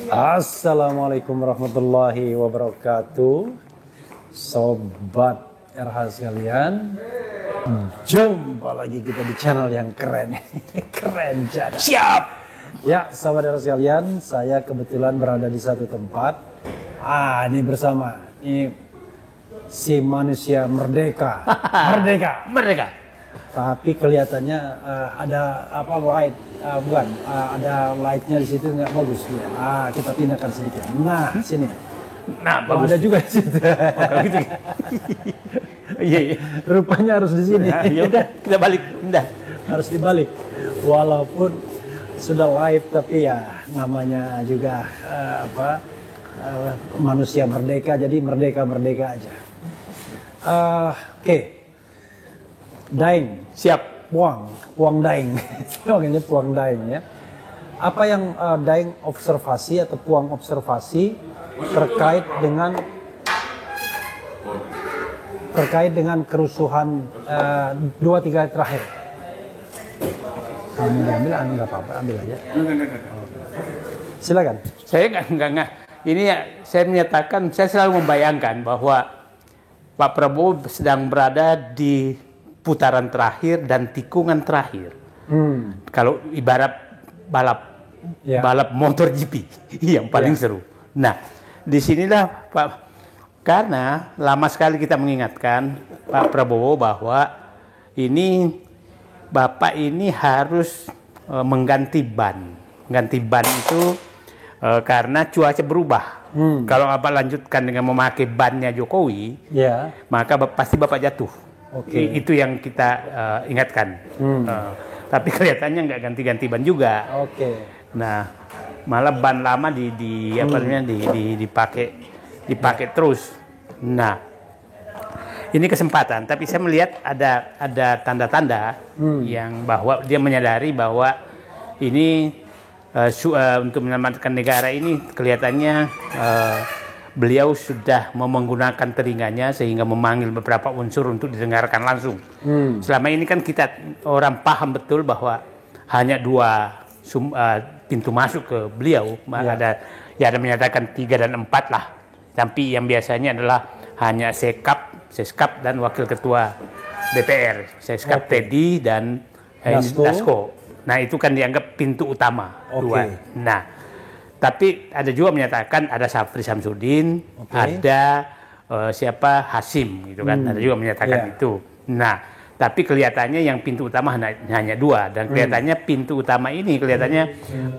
Assalamualaikum warahmatullahi wabarakatuh. Sobat RH sekalian, jumpa lagi kita di channel yang keren. Keren jadi. Siap. Ya, sobat RH sekalian, saya kebetulan berada di satu tempat. Ini bersama si manusia merdeka. Merdeka. Tapi kelihatannya ada light, ada lightnya di situ nggak bagus ya. Kita pindahkan sedikit. Nah, sini. Nah, bagus. Ada juga di situ. Kalau gitu. Iya. Rupanya harus di sini. Ya udah, kita balik. Pindah. Harus dibalik. Walaupun sudah live, tapi ya namanya juga manusia merdeka, jadi merdeka aja. Oke. Daeng. Siap. Puang Daeng. Makanya Puang Daeng ya. Apa yang Daeng observasi atau Puang observasi terkait dengan kerusuhan 2-3 hari terakhir? Kamu ambil, nggak apa-apa, ambil aja. Silakan. Saya nggak. Ini ya, saya menyatakan, saya selalu membayangkan bahwa Pak Prabowo sedang berada di putaran terakhir dan tikungan terakhir. Kalau ibarat balap motor GP yang paling seru. Nah, disinilah Pak, karena lama sekali kita mengingatkan Pak Prabowo bahwa ini Bapak ini harus mengganti ban. Ganti ban itu karena cuaca berubah. Kalau Bapak lanjutkan dengan memakai bannya Jokowi, maka pasti Bapak jatuh. Itu yang kita ingatkan. Tapi kelihatannya nggak ganti-ganti ban juga. Nah, malah ban lama dipakai terus. Nah, ini kesempatan. Tapi saya melihat ada tanda-tanda yang bahwa dia menyadari bahwa ini untuk menyelamatkan negara ini kelihatannya beliau sudah menggunakan telinganya sehingga memanggil beberapa unsur untuk didengarkan langsung. Selama ini kan kita orang paham betul bahwa hanya 2 pintu masuk ke beliau. Ada menyatakan 3 dan 4 lah. Tapi yang biasanya adalah hanya Seskap dan Wakil Ketua DPR. Seskap Teddy dan Dasko. Nah, itu kan dianggap pintu utama. 2. Nah, tapi ada juga menyatakan ada Syafri Samsudin, ada Hasim gitu kan, ada juga menyatakan itu. Nah, tapi kelihatannya yang pintu utama hanya 2 dan kelihatannya pintu utama ini kelihatannya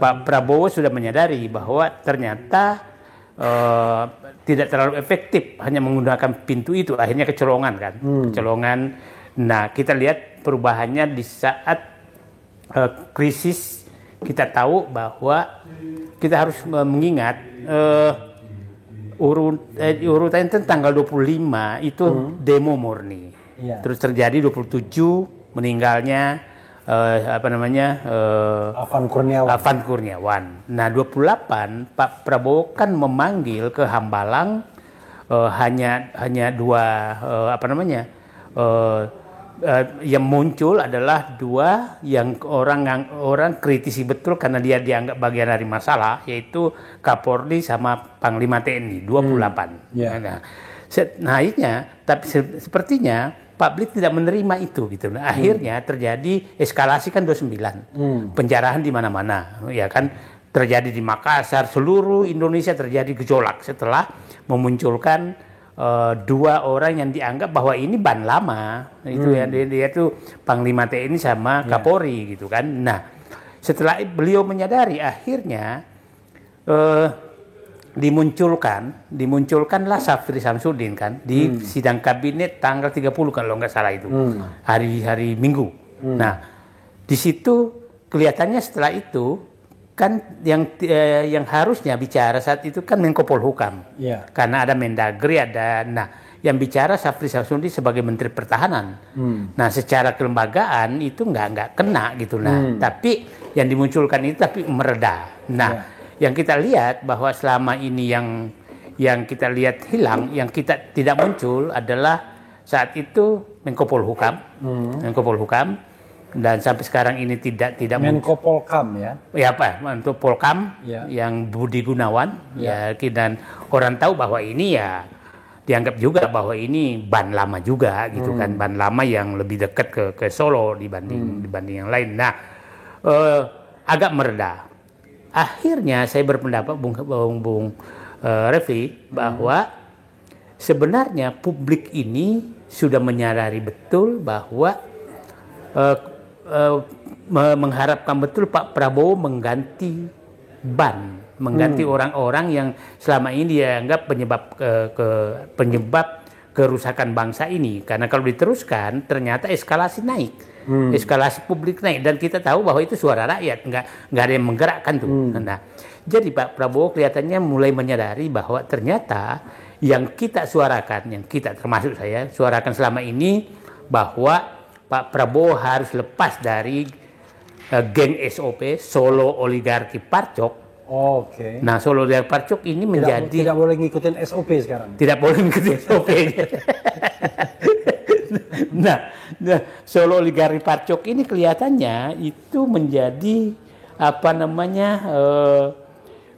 Pak Prabowo sudah menyadari bahwa ternyata tidak terlalu efektif hanya menggunakan pintu itu, akhirnya kecolongan kan, kecolongan. Nah, kita lihat perubahannya di saat krisis. Kita tahu bahwa kita harus mengingat urutan tanggal 25 itu demo murni. Terus terjadi 27 meninggalnya Afan Kurniawan. Nah, 28 Pak Prabowo kan memanggil ke Hambalang hanya 2 yang muncul adalah 2 yang orang kritisi betul karena dia dianggap bagian dari masalah, yaitu Kapolri sama Panglima TNI 28. Nah, akhirnya tapi sepertinya publik tidak menerima itu gitu. Nah, akhirnya terjadi eskalasi kan 29. Penjarahan di mana-mana, ya kan, terjadi di Makassar, seluruh Indonesia terjadi gejolak setelah memunculkan 2 orang yang dianggap bahwa ini ban lama, itu ya, dia itu Panglima TNI sama Kapolri gitu kan. Nah, setelah beliau menyadari, akhirnya dimunculkanlah Syafri Samsudin kan di sidang kabinet tanggal 30 kalau nggak salah itu, hari Minggu. Nah, di situ kelihatannya setelah itu kan yang harusnya bicara saat itu kan Menko Polhukam, karena ada Mendagri, yang bicara Syafri Samsudin sebagai Menteri Pertahanan. Nah, secara kelembagaan itu nggak kena gitu. Nah, tapi yang dimunculkan itu tapi mereda. Nah, yang kita lihat bahwa selama ini yang kita lihat hilang, yang kita tidak muncul adalah saat itu Menko Polhukam. dan sampai sekarang ini tidak Menko Polkam ya. ya apa untuk Polkam Ya. yang Budi Gunawan Ya. dan orang tahu bahwa ini ya dianggap juga bahwa ini ban lama juga gitu kan, ban lama yang lebih dekat ke Solo dibanding yang lain. Nah, agak mereda. Akhirnya saya berpendapat Bung Refli bahwa sebenarnya publik ini sudah menyadari betul bahwa mengharapkan betul Pak Prabowo mengganti mengganti orang-orang yang selama ini dianggap penyebab kerusakan bangsa ini. Karena kalau diteruskan ternyata eskalasi naik, eskalasi publik naik, dan kita tahu bahwa itu suara rakyat, nggak ada yang menggerakkan tuh. Nah, jadi Pak Prabowo kelihatannya mulai menyadari bahwa ternyata yang kita suarakan, yang kita termasuk saya suarakan selama ini bahwa Pak Prabowo harus lepas dari geng SOP, Solo Oligarki Parcok. Oke. Nah, Solo Oligarki Parcok ini menjadi Tidak boleh ngikutin SOP sekarang. tidak boleh mengikuti SOP. nah, Solo Oligarki Parcok ini kelihatannya itu menjadi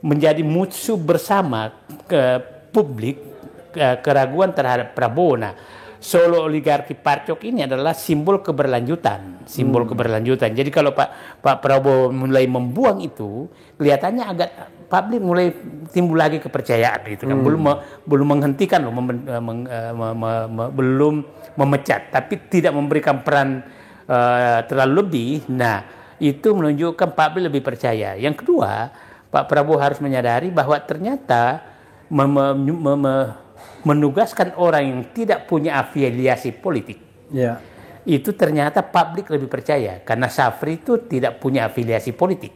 menjadi musuh bersama ke publik, keraguan terhadap Prabowo. Nah, Solo Oligarki Parcok ini adalah simbol keberlanjutan, Jadi kalau Pak Prabowo mulai membuang itu, kelihatannya agak publik mulai timbul lagi kepercayaan gitu kan. Belum menghentikan loh, belum memecat, tapi tidak memberikan peran terlalu lebih. Nah, itu menunjukkan publik lebih percaya. Yang kedua, Pak Prabowo harus menyadari bahwa ternyata menugaskan orang yang tidak punya afiliasi politik, itu ternyata publik lebih percaya karena Syafri itu tidak punya afiliasi politik.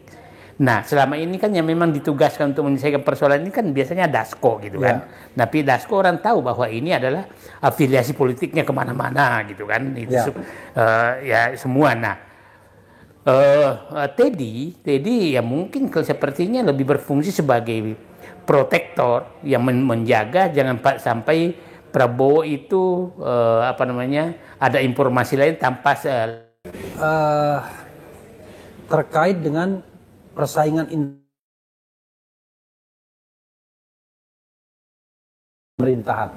Nah, selama ini kan yang memang ditugaskan untuk menyelesaikan persoalan ini kan biasanya Dasko gitu kan. Tapi Dasko orang tahu bahwa ini adalah afiliasi politiknya kemana-mana gitu kan. Itu ya semua. Nah, Teddy ya mungkin sepertinya lebih berfungsi sebagai protektor yang menjaga jangan sampai Prabowo itu ada informasi lain tanpa terkait dengan persaingan pemerintahan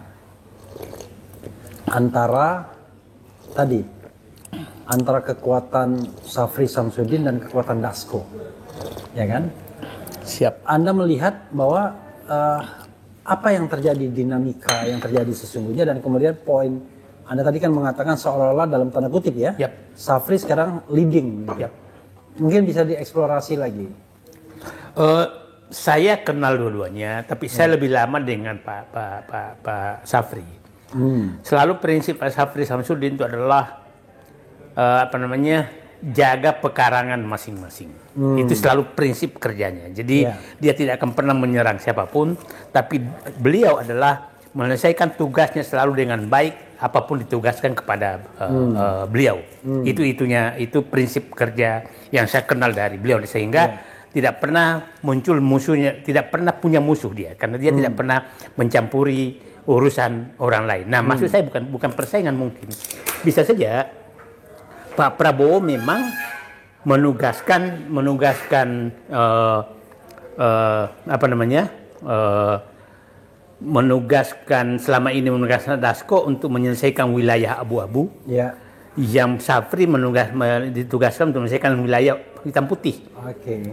antara kekuatan Syafri Samsudin dan kekuatan Dasko, ya kan? siap. Anda melihat bahwa apa yang terjadi, dinamika yang terjadi sesungguhnya, dan kemudian poin Anda tadi kan mengatakan seolah-olah dalam tanda kutip ya, Syafri sekarang leading. Mungkin bisa dieksplorasi lagi. Saya kenal dua-duanya, tapi saya lebih lama dengan Pak Syafri. Selalu prinsip Pak Syafri Samsudin itu adalah jaga pekarangan masing-masing. Itu selalu prinsip kerjanya. Jadi dia tidak akan pernah menyerang siapapun, tapi beliau adalah menyelesaikan tugasnya selalu dengan baik apapun ditugaskan kepada beliau. Itu prinsip kerja yang saya kenal dari beliau, sehingga tidak pernah muncul musuhnya, tidak pernah punya musuh dia, karena dia tidak pernah mencampuri urusan orang lain. Nah, maksud saya bukan persaingan, mungkin bisa saja Pak Prabowo memang menugaskan selama ini menugaskan Dasko untuk menyelesaikan wilayah abu-abu. Yang Syafri ditugaskan untuk menyelesaikan wilayah hitam putih.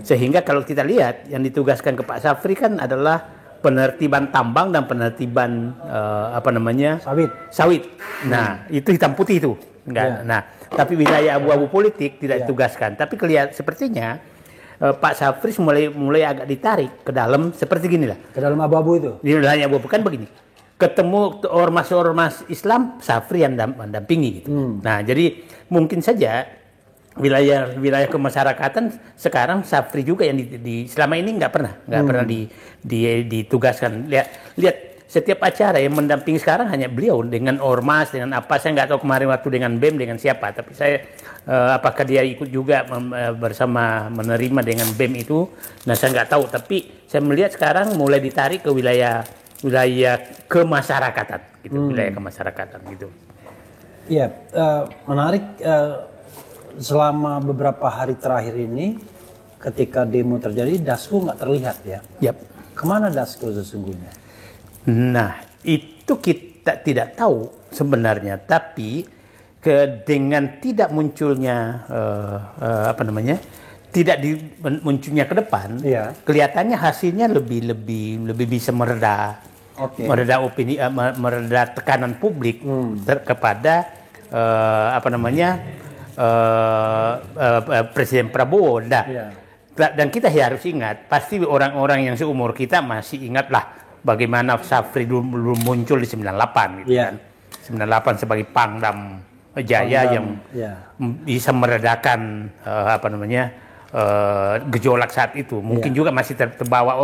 Sehingga kalau kita lihat yang ditugaskan ke Pak Syafri kan adalah penertiban tambang dan penertiban sawit. Nah, itu hitam putih itu. Nah, tapi wilayah abu-abu politik tidak ditugaskan. Tapi sepertinya Pak Syafri mulai agak ditarik ke dalam, seperti ginilah. Ke dalam abu-abu itu? Di wilayah abu-abu kan begini. Ketemu ormas-ormas Islam, Syafri yang mendampingi gitu. Nah, jadi mungkin saja wilayah kemasyarakatan sekarang Syafri juga yang selama ini nggak pernah ditugaskan. Lihat setiap acara yang mendampingi sekarang hanya beliau dengan ormas, dengan apa, saya nggak tahu kemarin waktu dengan BEM dengan siapa, tapi saya apakah dia ikut juga bersama menerima dengan BEM itu, nah saya nggak tahu, tapi saya melihat sekarang mulai ditarik ke wilayah kemasyarakatan gitu, wilayah kemasyarakatan gitu. Iya, menarik. selama beberapa hari terakhir ini, ketika demo terjadi, Dasko nggak terlihat ya. Yap. Kemana Dasko sesungguhnya? Nah, itu kita tidak tahu sebenarnya, tapi dengan tidak munculnya tidak munculnya ke depan, kelihatannya hasilnya lebih bisa mereda opini, mereda tekanan publik kepada Presiden Prabowo. Dan kita harus ingat, pasti orang-orang yang seumur kita masih ingatlah bagaimana Safri dulu muncul di 98 gitu kan. 98 sebagai Pangdam Jaya yang bisa meredakan gejolak saat itu. Mungkin juga masih terbawa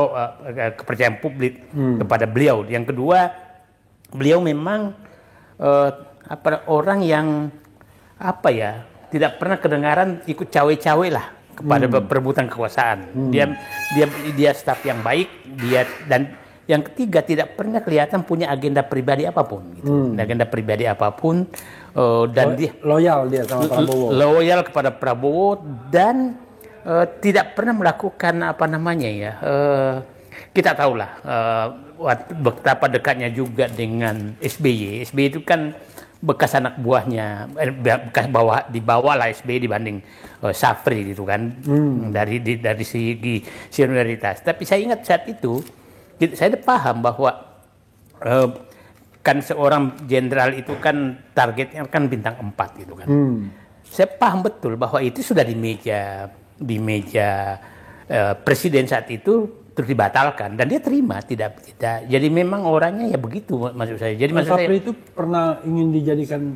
kepercayaan publik kepada beliau. Yang kedua, beliau memang orang yang tidak pernah kedengaran ikut cawe-cawe lah kepada perebutan kekuasaan. Dia staf yang baik, dan yang ketiga tidak pernah kelihatan punya agenda pribadi apapun gitu. Agenda pribadi apapun, dan dia loyal sama Prabowo. Loyal kepada Prabowo, dan tidak pernah melakukan kita tahulah betapa dekatnya juga dengan SBY. SBY itu kan bekas anak buahnya, dibawa lah SBY dibanding Safri gitu kan, dari segi senioritas. Tapi saya ingat saat itu saya paham bahwa kan seorang jenderal itu kan targetnya kan bintang 4 gitu kan. Saya paham betul bahwa itu sudah di meja presiden saat itu terus dibatalkan, dan dia terima tidak. Jadi memang orangnya ya begitu, maksud saya. Jadi maksud Safri saya itu pernah ingin dijadikan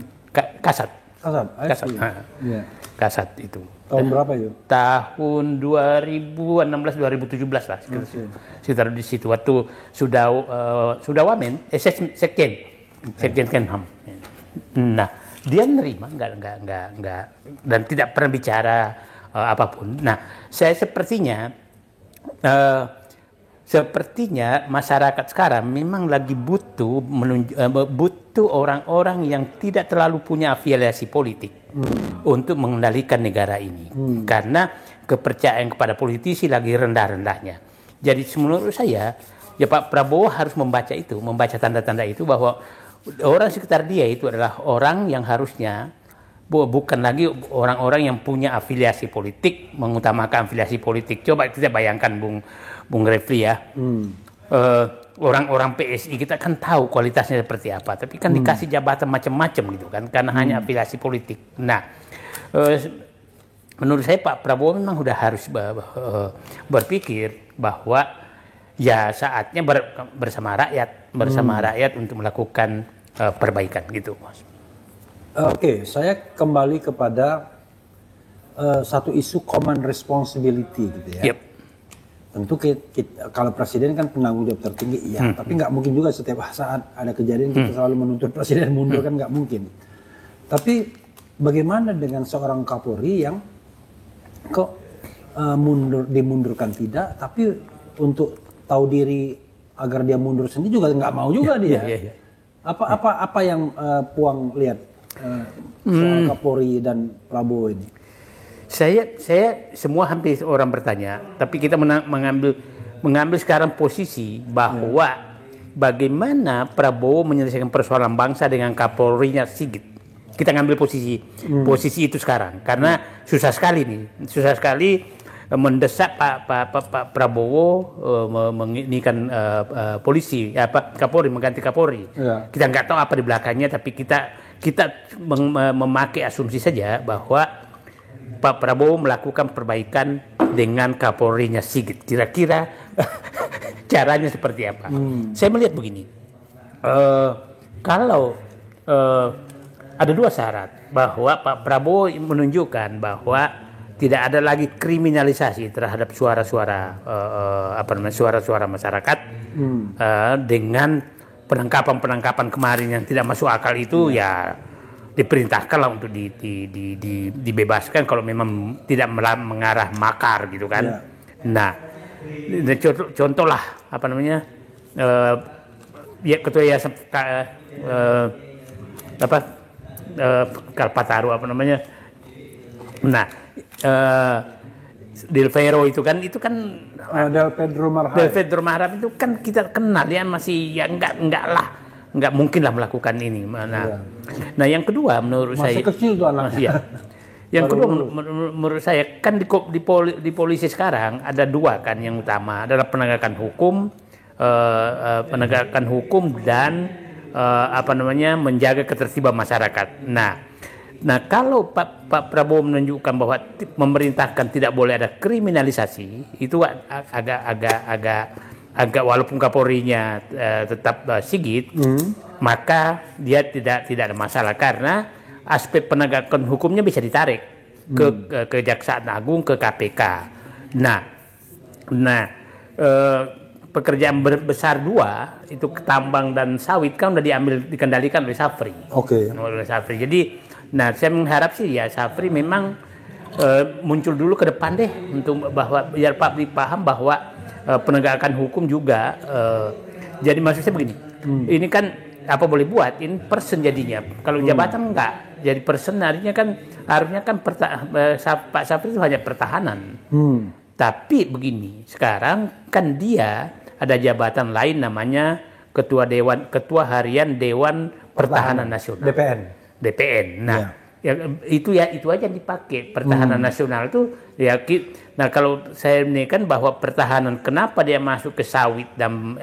kasat. Iya. Kasat itu. Tahun berapa itu? Tahun 2016-2017 lah, sekitar di situ. Waktu sudah wamen, sekjen Kemham. Nah, dia nerima, enggak, dan tidak pernah bicara apapun. Nah, saya sepertinya masyarakat sekarang memang lagi butuh orang-orang yang tidak terlalu punya afiliasi politik untuk mengendalikan negara ini, karena kepercayaan kepada politisi lagi rendah-rendahnya. Jadi menurut saya, ya Pak Prabowo harus membaca tanda-tanda itu, bahwa orang sekitar dia itu adalah orang yang harusnya bukan lagi orang-orang yang punya afiliasi politik, mengutamakan afiliasi politik. Coba kita bayangkan Bung Refli ya, orang-orang PSI kita kan tahu kualitasnya seperti apa, tapi kan dikasih jabatan macam-macam gitu kan, karena hanya afiliasi politik. Nah, menurut saya Pak Prabowo memang sudah harus berpikir bahwa ya saatnya bersama rakyat untuk melakukan perbaikan gitu, Mas. Oke, saya kembali kepada satu isu common responsibility gitu ya. Yep. Tentu kalau presiden kan penanggung jawab tertinggi, ya. Tapi nggak mungkin juga setiap saat ada kejadian kita selalu menuntut presiden mundur, kan nggak mungkin. Tapi bagaimana dengan seorang Kapolri yang kok dimundurkan tidak, tapi untuk tahu diri agar dia mundur sendiri juga nggak mau juga dia. Apa yang Puang lihat soal Kapolri dan Prabowo ini? Saya semua hampir orang bertanya, tapi kita mengambil sekarang posisi bahwa bagaimana Prabowo menyelesaikan persoalan bangsa dengan Kapolrinya Sigit. Kita ngambil posisi itu sekarang, karena susah sekali mendesak Pak Prabowo menginikan Kapolri, mengganti Kapolri. Kita nggak tahu apa di belakangnya, tapi kita memakai asumsi saja bahwa Pak Prabowo melakukan perbaikan dengan Kapolrinya Sigit. Kira-kira caranya seperti apa? Saya melihat begini, kalau ada dua syarat, bahwa Pak Prabowo menunjukkan bahwa tidak ada lagi kriminalisasi terhadap suara-suara masyarakat, dengan penangkapan kemarin yang tidak masuk akal itu, ya diperintahkanlah untuk dibebaskan kalau memang tidak mengarah makar gitu kan. Nah, contohlah ketua Yayasan Kalpataru Nah, Del Vero itu kan Del Pedro Marham. Del Pedro Marham itu kan kita kenal ya, masih ya nggak mungkin lah melakukan ini. Nah yang kedua menurut saya masih kecil tuh anaknya. Ya. Yang kedua menurut saya kan di polisi sekarang ada dua kan, yang utama adalah penegakan hukum dan menjaga ketertiban masyarakat. Nah kalau Pak Prabowo menunjukkan bahwa memerintahkan tidak boleh ada kriminalisasi, itu agak walaupun Kapolrinya tetap Sigit, maka dia tidak ada masalah karena aspek penegakan hukumnya bisa ditarik ke Kejaksaan Agung, ke KPK. Nah, pekerjaan besar dua itu tambang dan sawit kan udah dikendalikan oleh Safri. Oke. Oleh Safri. Jadi, saya mengharap sih ya Safri memang muncul dulu ke depan deh untuk bahwa biar publik paham bahwa penegakan hukum juga. Jadi maksud saya begini, ini kan apa boleh buat, ini person jadinya. Kalau jabatan enggak. Jadi person harusnya kan Pak Safri itu hanya pertahanan. Tapi begini, sekarang kan dia ada jabatan lain namanya Ketua Harian Dewan Pertahanan Nasional. DPN. Nah, itu aja dipakai pertahanan nasional itu ya. Nah, kalau saya ini kan bahwa pertahanan kenapa dia masuk ke sawit dan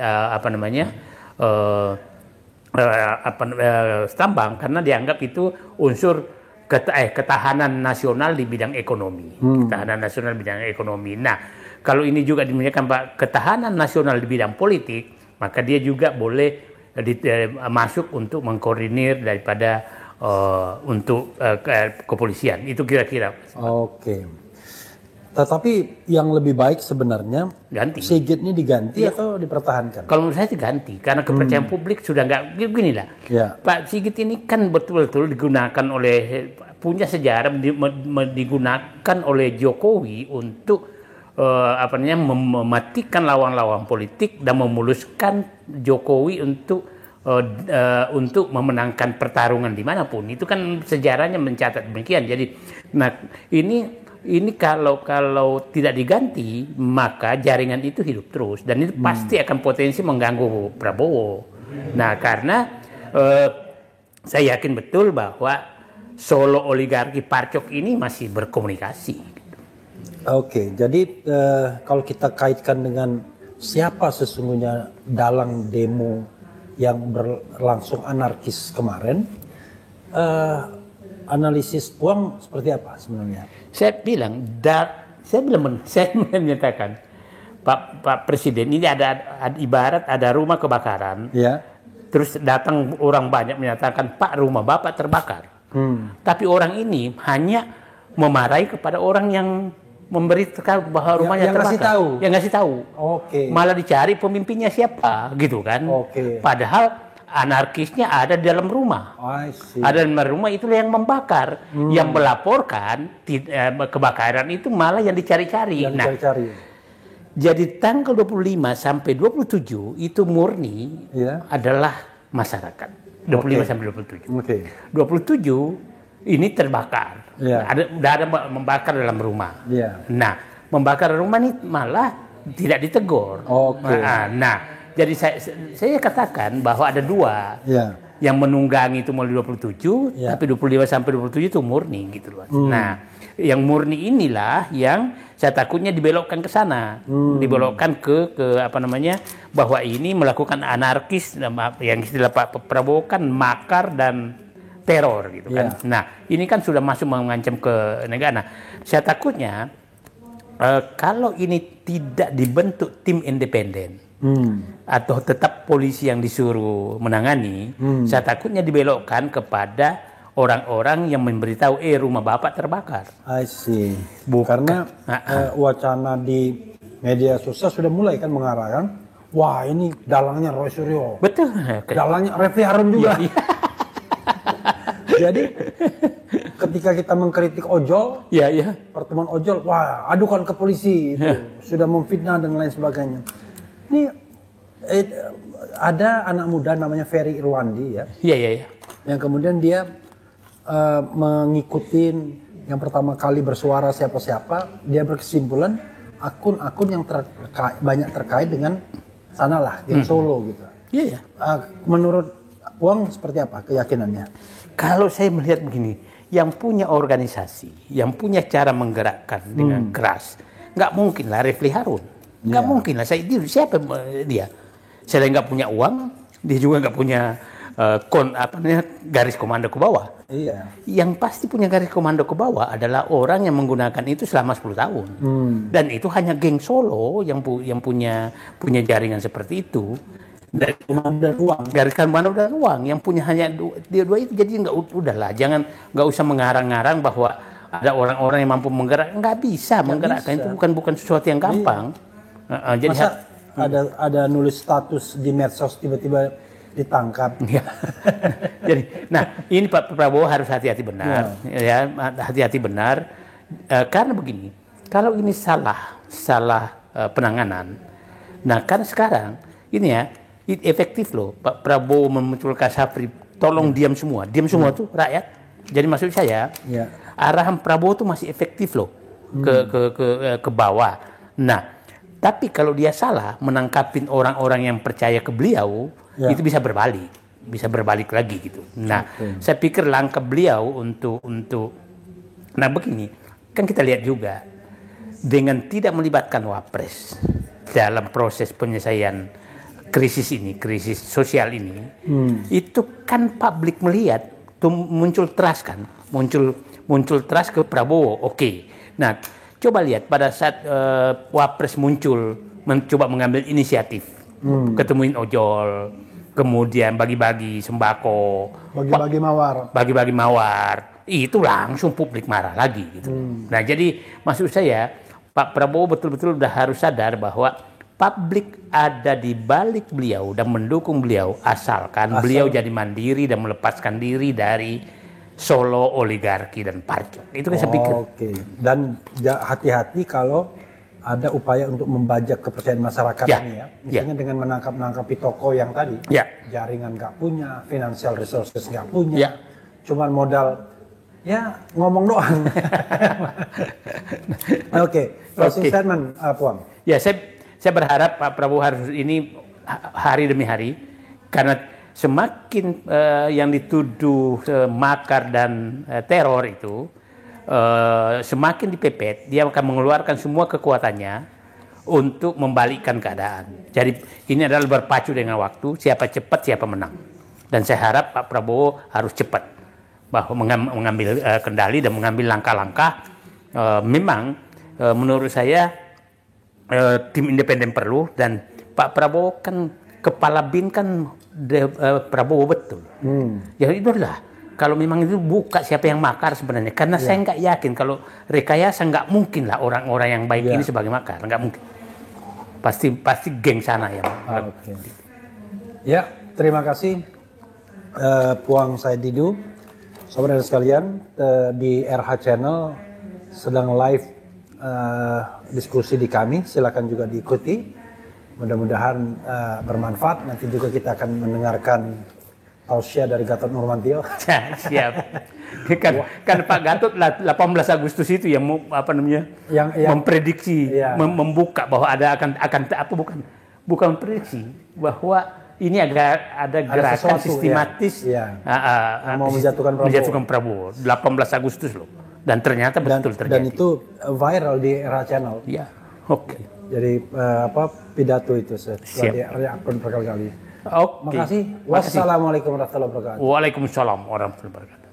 tambang, karena dianggap itu unsur ketahanan nasional di bidang ekonomi. Ketahanan nasional di bidang ekonomi. Nah, kalau ini juga diminyakan Pak ketahanan nasional di bidang politik, maka dia juga boleh masuk untuk mengkoordinir daripada untuk kepolisian. Itu kira-kira. Oke. Tetapi yang lebih baik sebenarnya Sigitnya diganti atau dipertahankan? Kalau menurut saya diganti, karena kepercayaan publik sudah nggak beginilah. Ya. Pak Sigit ini kan betul-betul digunakan punya sejarah digunakan oleh Jokowi untuk mematikan lawan-lawan politik dan memuluskan Jokowi untuk memenangkan pertarungan dimanapun. Itu kan sejarahnya mencatat demikian. Jadi, ini kalau tidak diganti, maka jaringan itu hidup terus dan itu pasti akan potensi mengganggu Prabowo. Nah, karena saya yakin betul bahwa Solo oligarki Parcok ini masih berkomunikasi. Oke, jadi kalau kita kaitkan dengan siapa sesungguhnya dalang demo yang berlangsung anarkis kemarin, analisis Puang seperti apa sebenarnya? Saya menyatakan Pak Presiden ini ada ibarat ada rumah kebakaran, terus datang orang banyak menyatakan Pak rumah Bapak terbakar. Tapi orang ini hanya memarahi kepada orang yang memberitahu bahwa rumahnya terbakar. Yang ngasih tahu. Oke. Malah dicari pemimpinnya siapa, gitu kan? Oke. Padahal anarkisnya ada di dalam rumah. Ada di dalam rumah, itulah yang membakar. Yang melaporkan kebakaran itu malah yang dicari-cari. Jadi tanggal 25 sampai 27 itu murni adalah masyarakat. 25 sampai 27. 27 ini terbakar. Udah ada membakar dalam rumah. Nah, membakar rumah ini malah tidak ditegur. Nah, jadi saya katakan bahwa ada dua yang menunggangi itu mulai 27, tapi 25 sampai 27 itu murni gitu loh. Nah, yang murni inilah yang saya takutnya dibelokkan ke sana, dibelokkan ke bahwa ini melakukan anarkis, yang istilah Pak Prabowo kan makar dan teror gitu kan. Nah, ini kan sudah masuk mengancam ke negara. Nah, saya takutnya kalau ini tidak dibentuk tim independen, atau tetap polisi yang disuruh menangani, saya takutnya dibelokkan kepada orang-orang yang memberitahu rumah Bapak terbakar. I see. Karena wacana di media sosial sudah mulai kan mengarahkan, wah ini dalangnya Roy Suryo. Betul. Dalangnya Refli Harun juga. Jadi ketika kita mengkritik ojol, pertemuan ojol, wah adukan ke polisi, itu sudah memfitnah dan lain sebagainya. Ini ada anak muda namanya Ferry Irwandi ya. Yang kemudian dia mengikuti yang pertama kali bersuara siapa-siapa, dia berkesimpulan akun-akun yang banyak terkait dengan sanalah, geng Solo gitu. Iya. Menurut Puang seperti apa keyakinannya? Kalau saya melihat begini, yang punya organisasi, yang punya cara menggerakkan dengan keras, nggak mungkin lah Refli Harun. Nggak mungkin lah. Siapa dia? Saya nggak punya uang, dia juga nggak punya garis komando ke bawah. Iya. Yang pasti punya garis komando ke bawah adalah orang yang menggunakan itu selama 10 tahun. Dan itu hanya geng Solo yang punya jaringan seperti itu. Dari komando dan uang, garis komando dan uang yang punya hanya dua itu. Jadi udahlah, nggak usah mengarang-arang bahwa ada orang-orang yang mampu menggerak. Nggak bisa menggerakkan, itu bukan sesuatu yang gampang. Jadi masa ada nulis status di medsos tiba-tiba ditangkap. Jadi, ini Pak Prabowo harus hati-hati benar, ya hati-hati benar, karena begini, kalau ini salah penanganan, kan sekarang ini ya efektif loh Pak Prabowo memunculkan Safri, tolong diam semua tuh rakyat. Jadi maksud saya, arahan Prabowo tuh masih efektif loh ke bawah. Nah, tapi kalau dia salah menangkapin orang-orang yang percaya ke beliau, itu bisa berbalik lagi gitu. Nah, saya pikir langkah beliau untuk begini, kan kita lihat juga dengan tidak melibatkan Wapres dalam proses penyelesaian krisis sosial ini, itu kan publik melihat tuh muncul trust kan, muncul trust ke Prabowo. Oke. Nah, coba lihat pada saat Wapres muncul mencoba mengambil inisiatif, ketemuin ojol, kemudian bagi-bagi sembako, bagi-bagi mawar, itu langsung publik marah lagi gitu. Nah, jadi maksud saya Pak Prabowo betul-betul udah harus sadar bahwa publik ada di balik beliau dan mendukung beliau asalkan beliau jadi mandiri dan melepaskan diri dari Solo oligarki dan parcok. Itu kan saya pikir. Oke. Dan hati-hati kalau ada upaya untuk membajak kepercayaan masyarakat ini ya. Misalnya dengan menangkapi toko yang tadi. Jaringan nggak punya, financial resources nggak punya. Cuman modal ngomong doang. Oke. Closing statement, Puang. Ya, saya berharap Pak Prabowo harus ini hari demi hari, karena semakin yang dituduh makar dan teror itu semakin dipepet, dia akan mengeluarkan semua kekuatannya untuk membalikkan keadaan. Jadi ini adalah berpacu dengan waktu, siapa cepat siapa menang. Dan saya harap Pak Prabowo harus cepat bahwa mengambil kendali dan mengambil langkah-langkah. Memang menurut saya tim independen perlu, dan Pak Prabowo kan kepala BIN kan Prabowo betul. Jadi itulah, kalau memang itu buka siapa yang makar sebenarnya, karena saya nggak yakin kalau rekayasa, nggak mungkin lah orang-orang yang baik ini sebagai makar, nggak mungkin. Pasti geng sana yang. Ya, terima kasih Puang Said Didu. Saudara sekalian, di RH Channel sedang live diskusi di kami, silakan juga diikuti. Mudah-mudahan bermanfaat. Nanti juga kita akan mendengarkan tausiah dari Gatot Nurmantio. Siap. Kan Pak Gatot 18 Agustus itu yang yang memprediksi, membuka bahwa akan bukan prediksi, bahwa ini ada gerakan sistematis mau menjatuhkan Prabowo. 18 Agustus loh. Dan ternyata betul terjadi. Dan itu viral di RH Channel. Iya. Oke. Jadi pidato itu setelah diakun berkali-kali. Oke. Makasih. Wassalamualaikum warahmatullahi wabarakatuh. Waalaikumsalam warahmatullahi wabarakatuh.